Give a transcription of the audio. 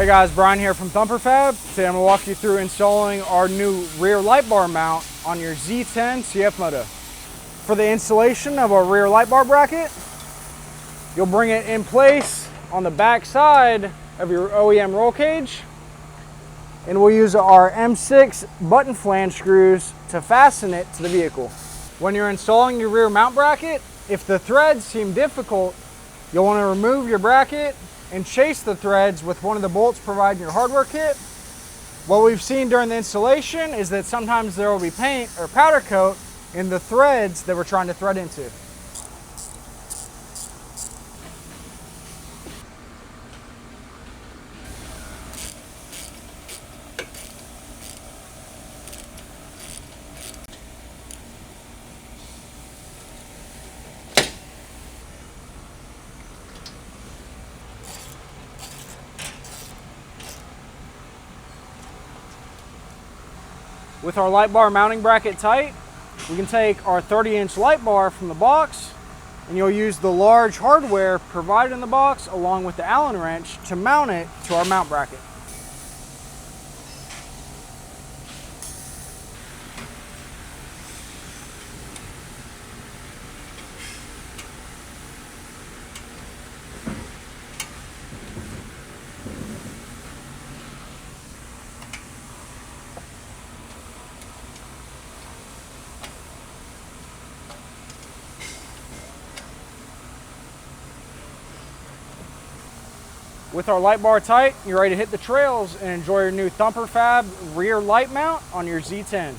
guys, Brian here from Thumper Fab. Today I'm going to walk you through installing our new rear light bar mount on your Z10 CFMOTO. For the installation of our rear light bar bracket, you'll bring it in place on the back side of your OEM roll cage, and we'll use our M6 button flange screws to fasten it to the vehicle. When you're installing your rear mount bracket, if the threads seem difficult, you'll want to remove your bracket and chase the threads with one of the bolts provided in your hardware kit. What we've seen during the installation is that sometimes there will be paint or powder coat in the threads that we're trying to thread into. With our light bar mounting bracket tight, we can take our 30-inch light bar from the box, and you'll use the large hardware provided in the box along with the Allen wrench to mount it to our mount bracket. With our light bar tight, you're ready to hit the trails and enjoy your new Thumper Fab rear light mount on your Z10.